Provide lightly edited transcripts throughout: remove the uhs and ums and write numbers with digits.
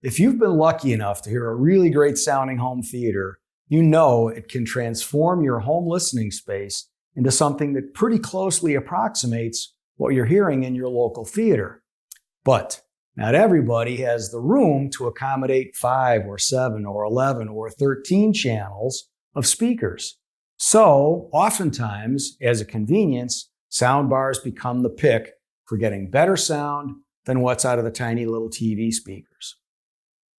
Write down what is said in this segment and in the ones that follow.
If you've been lucky enough to hear a really great sounding home theater, you know it can transform your home listening space into something that pretty closely approximates what you're hearing in your local theater. But not everybody has the room to accommodate 5 or 7 or 11 or 13 channels of speakers. So oftentimes, as a convenience, soundbars become the pick for getting better sound than what's out of the tiny little TV speakers.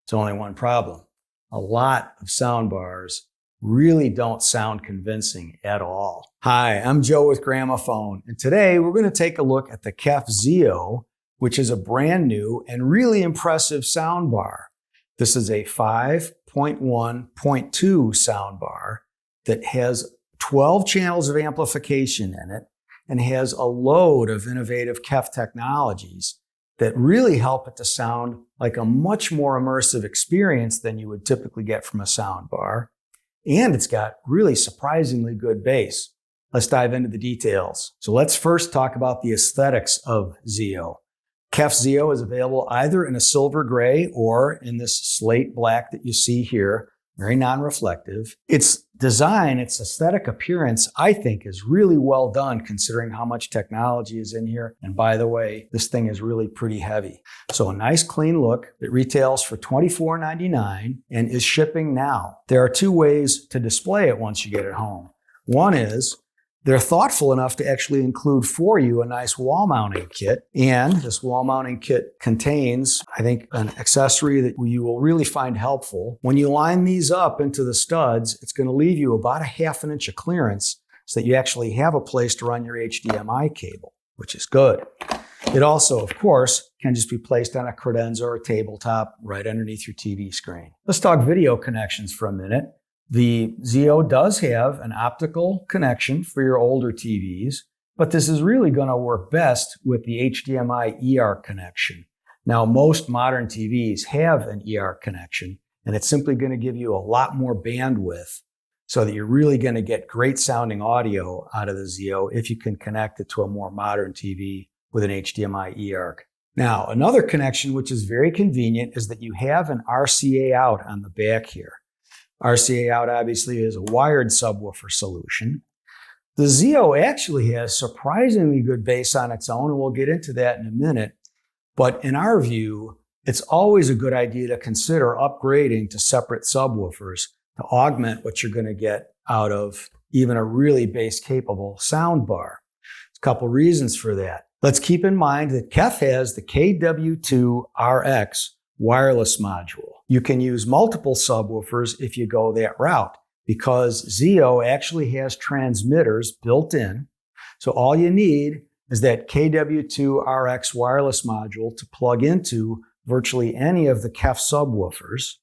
It's only one problem. A lot of soundbars really don't sound convincing at all. Hi, I'm Joe with Gramophone, and today we're going to take a look at the KEF XIO, which is a brand new and really impressive soundbar. This is a 5.1.2 soundbar that has 12 channels of amplification in it and has a load of innovative KEF technologies that really help it to sound like a much more immersive experience than you would typically get from a soundbar. And it's got really surprisingly good bass. Let's dive into the details. So let's first talk about the aesthetics of XIO. KEF XIO is available either in a silver gray or in this slate black that you see here, very non-reflective. Its design, its aesthetic appearance, I think is really well done considering how much technology is in here. And by the way, this thing is really pretty heavy. So a nice clean look. It retails for $24.99 and is shipping now. There are two ways to display it once you get it home. One is they're thoughtful enough to actually include for you a nice wall mounting kit. And this wall mounting kit contains, I think, an accessory that you will really find helpful. When you line these up into the studs, it's going to leave you about a ½ inch of clearance so that you actually have a place to run your HDMI cable, which is good. It also, of course, can just be placed on a credenza or a tabletop right underneath your TV screen. Let's talk video connections for a minute. The XIO does have an optical connection for your older TVs, but this is really going to work best with the HDMI eARC connection. Now, most modern TVs have an eARC connection, and it's simply going to give you a lot more bandwidth so that you're really going to get great sounding audio out of the XIO if you can connect it to a more modern TV with an HDMI eARC. Now, another connection which is very convenient is that you have an RCA out on the back here. RCA out obviously is a wired subwoofer solution. The XIO actually has surprisingly good bass on its own, and we'll get into that in a minute. But in our view, it's always a good idea to consider upgrading to separate subwoofers to augment what you're going to get out of even a really bass-capable soundbar. There's a couple reasons for that. Let's keep in mind that KEF has the KW2RX wireless module. You can use multiple subwoofers if you go that route because XIO actually has transmitters built in. So all you need is that KW2RX wireless module to plug into virtually any of the KEF subwoofers.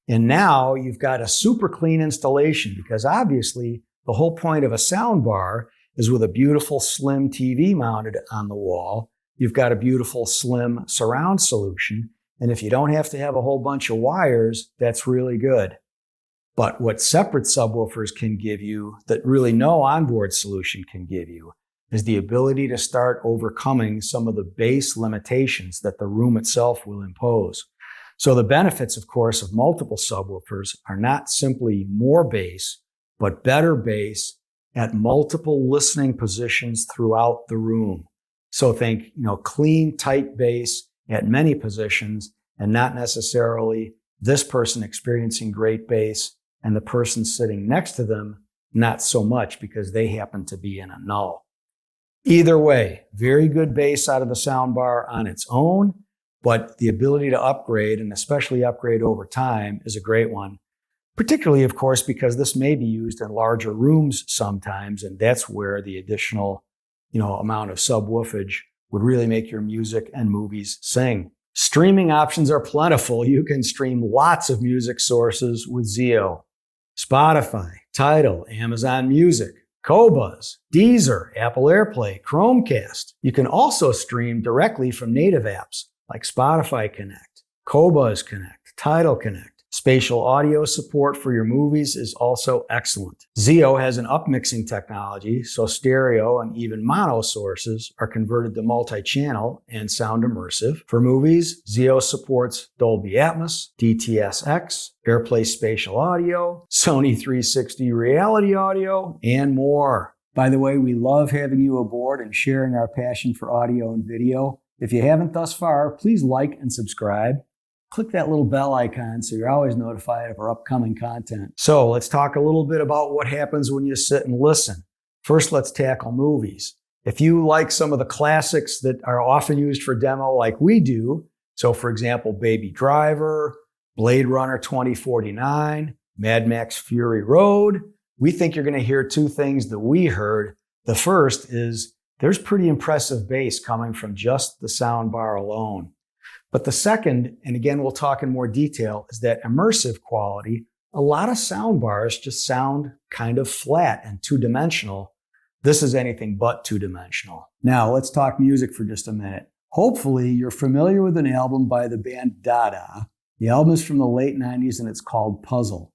And now you've got a super clean installation because obviously the whole point of a soundbar is with a beautiful slim TV mounted on the wall. You've got a beautiful slim surround solution. And if you don't have to have a whole bunch of wires, that's really good. But what separate subwoofers can give you that really no onboard solution can give you is the ability to start overcoming some of the bass limitations that the room itself will impose. So the benefits, of course, of multiple subwoofers are not simply more bass, but better bass at multiple listening positions throughout the room. So think, clean, tight bass at many positions and not necessarily this person experiencing great bass and the person sitting next to them not so much because they happen to be in a null. Either way, very good bass out of the soundbar on its own, but the ability to upgrade and especially upgrade over time is a great one. Particularly, of course, because this may be used in larger rooms sometimes, and that's where the additional, amount of subwoofage would really make your music and movies sing. Streaming options are plentiful. You can stream lots of music sources with XIO. Spotify, Tidal, Amazon Music, Qobuz, Deezer, Apple Airplay, Chromecast. You can also stream directly from native apps like Spotify Connect, Qobuz Connect, Tidal Connect. Spatial audio support for your movies is also excellent. XIO has an upmixing technology, so stereo and even mono sources are converted to multi-channel and sound immersive. For movies, XIO supports Dolby Atmos, DTS:X, Airplay spatial audio, Sony 360 reality audio, and more. By the way, we love having you aboard and sharing our passion for audio and video. If you haven't thus far, please like and subscribe. Click that little bell icon so you're always notified of our upcoming content. So let's talk a little bit about what happens when you sit and listen. First, let's tackle movies. If you like some of the classics that are often used for demo like we do, so for example, Baby Driver, Blade Runner 2049, Mad Max Fury Road, we think you're going to hear two things that we heard. The first is there's pretty impressive bass coming from just the soundbar alone. But the second, and again, we'll talk in more detail, is that immersive quality. A lot of soundbars just sound kind of flat and two-dimensional. This is anything but two-dimensional. Now, let's talk music for just a minute. Hopefully, you're familiar with an album by the band Dada. The album is from the late 90s and it's called Puzzle.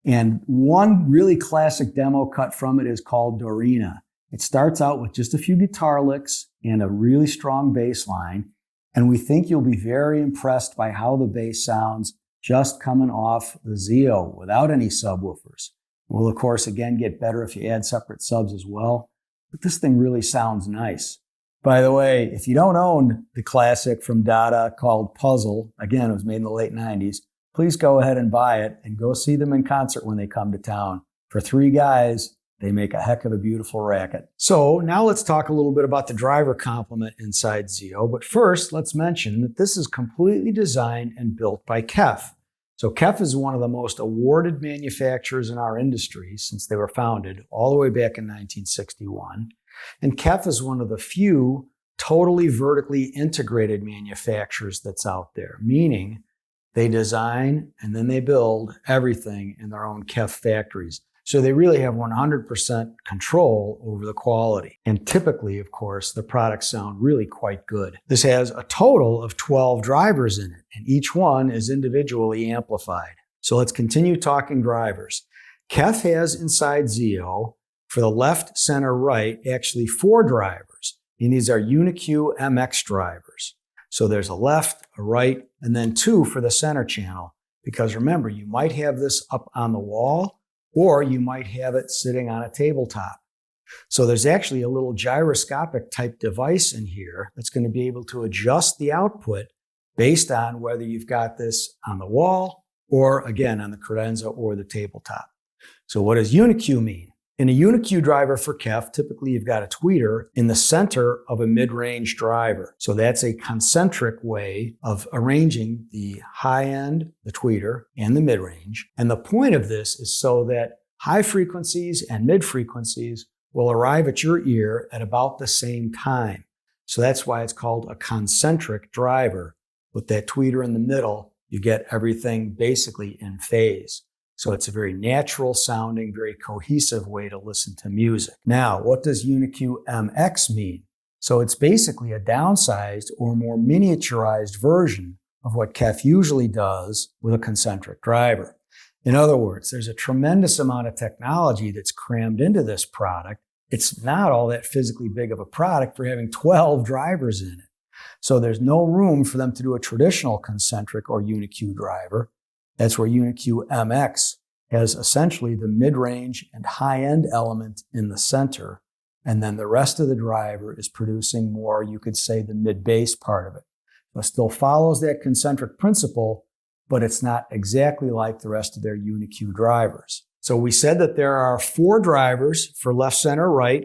And one really classic demo cut from it is called Dorina. It starts out with just a few guitar licks and a really strong bass line. And we think you'll be very impressed by how the bass sounds just coming off the XIO without any subwoofers. It will, of course, again, get better if you add separate subs as well. But this thing really sounds nice. By the way, if you don't own the classic from Dada called Puzzle, again, it was made in the late 90s, please go ahead and buy it and go see them in concert when they come to town. For three guys, they make a heck of a beautiful racket. So now let's talk a little bit about the driver complement inside XIO. But first, let's mention that this is completely designed and built by KEF. So KEF is one of the most awarded manufacturers in our industry since they were founded all the way back in 1961. And KEF is one of the few totally vertically integrated manufacturers that's out there, meaning they design and then they build everything in their own KEF factories. So they really have 100% control over the quality. And typically, of course, the products sound really quite good. This has a total of 12 drivers in it, and each one is individually amplified. So let's continue talking drivers. KEF has inside XIO, for the left, center, right, actually 4 drivers. And these are UniQ MX drivers. So there's a left, a right, and then 2 for the center channel. Because remember, you might have this up on the wall, or you might have it sitting on a tabletop. So there's actually a little gyroscopic type device in here that's going to be able to adjust the output based on whether you've got this on the wall or, again, on the credenza or the tabletop. So what does UniQ mean? In a UniQ driver for KEF, typically you've got a tweeter in the center of a mid-range driver. So that's a concentric way of arranging the high end, the tweeter, and the mid-range. And the point of this is so that high frequencies and mid frequencies will arrive at your ear at about the same time. So that's why it's called a concentric driver. With that tweeter in the middle, you get everything basically in phase. So it's a very natural sounding, very cohesive way to listen to music. Now, what does UniQ MX mean? So it's basically a downsized or more miniaturized version of what KEF usually does with a concentric driver. In other words, there's a tremendous amount of technology that's crammed into this product. It's not all that physically big of a product for having 12 drivers in it. So there's no room for them to do a traditional concentric or UniQ driver. That's where UniQ MX has essentially the mid-range and high-end element in the center, and then the rest of the driver is producing more, you could say, the mid-bass part of it. So it still follows that concentric principle, but it's not exactly like the rest of their UniQ drivers. So we said that there are 4 drivers for left, center, right,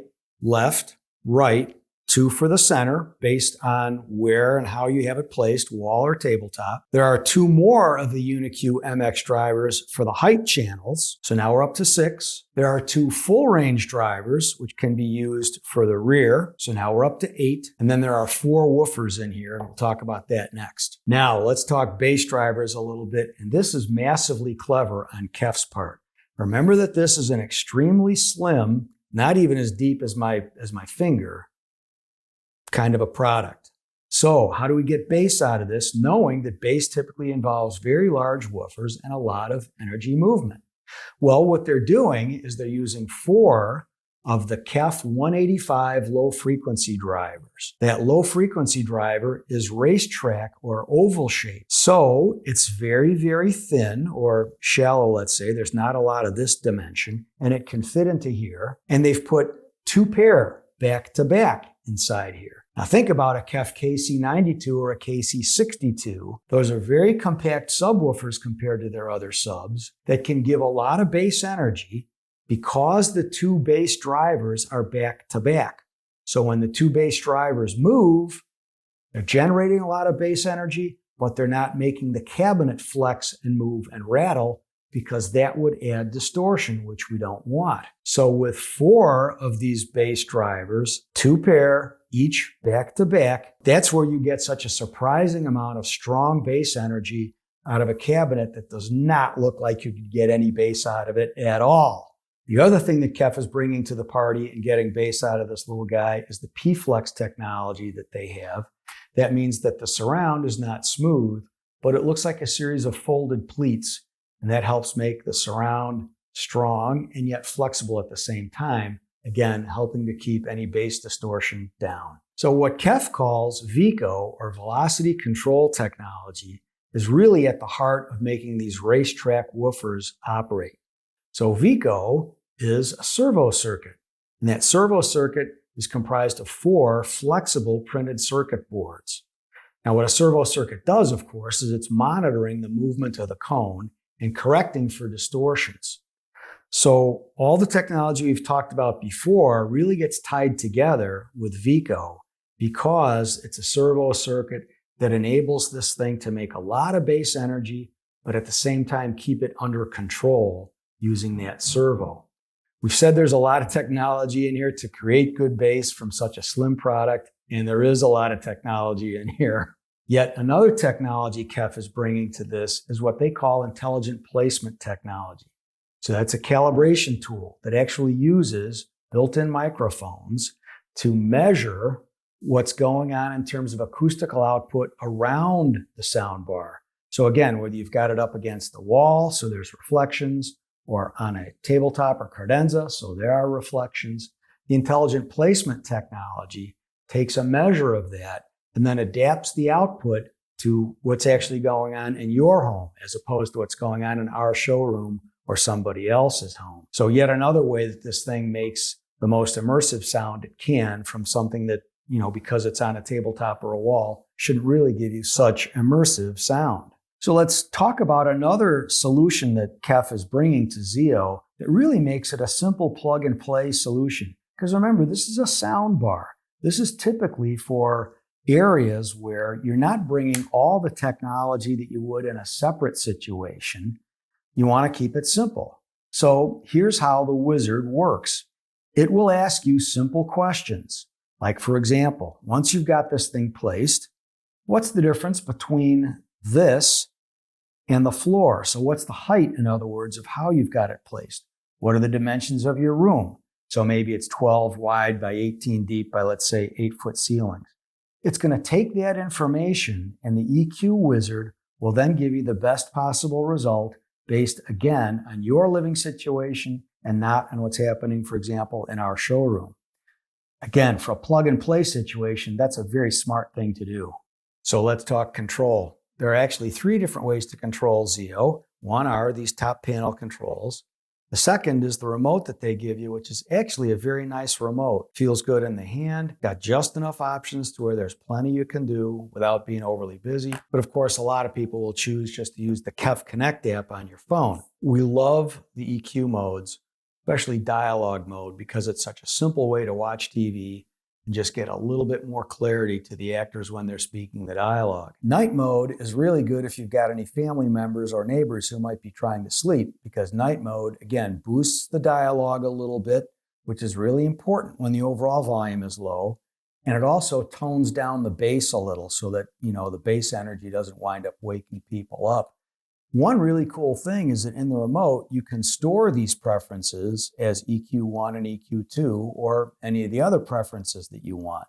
2 for the center, based on where and how you have it placed, wall or tabletop. There are 2 more of the UniQ MX drivers for the height channels. So now we're up to 6. There are 2 full range drivers, which can be used for the rear. So now we're up to 8. And then there are 4 woofers in here. We'll talk about that next. Now let's talk bass drivers a little bit. And this is massively clever on KEF's part. Remember that this is an extremely slim, not even as deep as my finger, kind of a product. So how do we get bass out of this, knowing that bass typically involves very large woofers and a lot of energy movement? Well, what they're doing is they're using 4 of the KEF 185 low frequency drivers. That low frequency driver is racetrack or oval shaped. So it's very, very thin or shallow, let's say. There's not a lot of this dimension, and it can fit into here. And they've put 2 pair back to back inside here. Now think about a KEF KC92 or a KC62. Those are very compact subwoofers compared to their other subs that can give a lot of bass energy because the 2 bass drivers are back to back. So when the 2 bass drivers move, they're generating a lot of bass energy, but they're not making the cabinet flex and move and rattle because that would add distortion, which we don't want. So with 4 of these bass drivers, 2 pair, each back to back, that's where you get such a surprising amount of strong bass energy out of a cabinet that does not look like you could get any bass out of it at all. The other thing that KEF is bringing to the party and getting bass out of this little guy is the P-Flex technology that they have. That means that the surround is not smooth, but it looks like a series of folded pleats, and that helps make the surround strong and yet flexible at the same time, again, helping to keep any bass distortion down. So what KEF calls VECO, or velocity control technology, is really at the heart of making these racetrack woofers operate. So VECO is a servo circuit, and that servo circuit is comprised of 4 flexible printed circuit boards. Now what a servo circuit does, of course, is it's monitoring the movement of the cone and correcting for distortions. So all the technology we've talked about before really gets tied together with VECO because it's a servo circuit that enables this thing to make a lot of bass energy, but at the same time keep it under control using that servo. We've said there's a lot of technology in here to create good bass from such a slim product, and there is a lot of technology in here. Yet another technology KEF is bringing to this is what they call intelligent placement technology. So that's a calibration tool that actually uses built-in microphones to measure what's going on in terms of acoustical output around the soundbar. So again, whether you've got it up against the wall, so there's reflections, or on a tabletop or cadenza, so there are reflections, the intelligent placement technology takes a measure of that and then adapts the output to what's actually going on in your home as opposed to what's going on in our showroom or somebody else's home. So yet another way that this thing makes the most immersive sound it can from something that, because it's on a tabletop or a wall, shouldn't really give you such immersive sound. So let's talk about another solution that KEF is bringing to XIO that really makes it a simple plug and play solution. Because remember, this is a sound bar. This is typically for areas where you're not bringing all the technology that you would in a separate situation. You want to keep it simple. So here's how the wizard works. It will ask you simple questions. Like, for example, once you've got this thing placed, what's the difference between this and the floor? So what's the height, in other words, of how you've got it placed? What are the dimensions of your room? So maybe it's 12 wide by 18 deep by, let's say, 8-foot ceilings. It's going to take that information, and the EQ wizard will then give you the best possible result based, again, on your living situation and not on what's happening, for example, in our showroom. Again, for a plug and play situation, that's a very smart thing to do. So let's talk control. There are actually 3 different ways to control XIO. One are these top panel controls. The second is the remote that they give you, which is actually a very nice remote. Feels good in the hand, got just enough options to where there's plenty you can do without being overly busy. But of course, a lot of people will choose just to use the KEF Connect app on your phone. We love the EQ modes, especially dialogue mode, because it's such a simple way to watch TV and just get a little bit more clarity to the actors when they're speaking the dialogue. Night mode is really good if you've got any family members or neighbors who might be trying to sleep, because night mode, again, boosts the dialogue a little bit, which is really important when the overall volume is low. And it also tones down the bass a little so that, the bass energy doesn't wind up waking people up. One really cool thing is that in the remote, you can store these preferences as EQ1 and EQ2 or any of the other preferences that you want.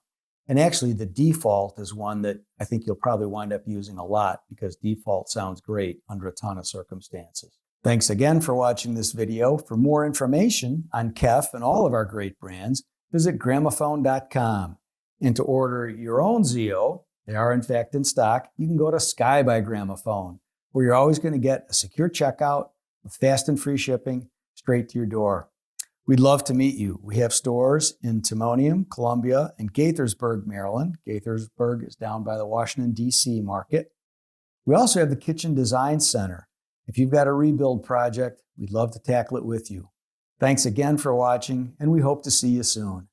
And actually, the default is one that I think you'll probably wind up using a lot because default sounds great under a ton of circumstances. Thanks again for watching this video. For more information on KEF and all of our great brands, visit Gramophone.com. And to order your own XIO, they are in fact in stock, you can go to Sky by Gramophone, where you're always going to get a secure checkout with fast and free shipping straight to your door. We'd love to meet you. We have stores in Timonium, Columbia, and Gaithersburg, Maryland. Gaithersburg is down by the Washington, D.C. market. We also have the Kitchen Design Center. If you've got a rebuild project, we'd love to tackle it with you. Thanks again for watching, and we hope to see you soon.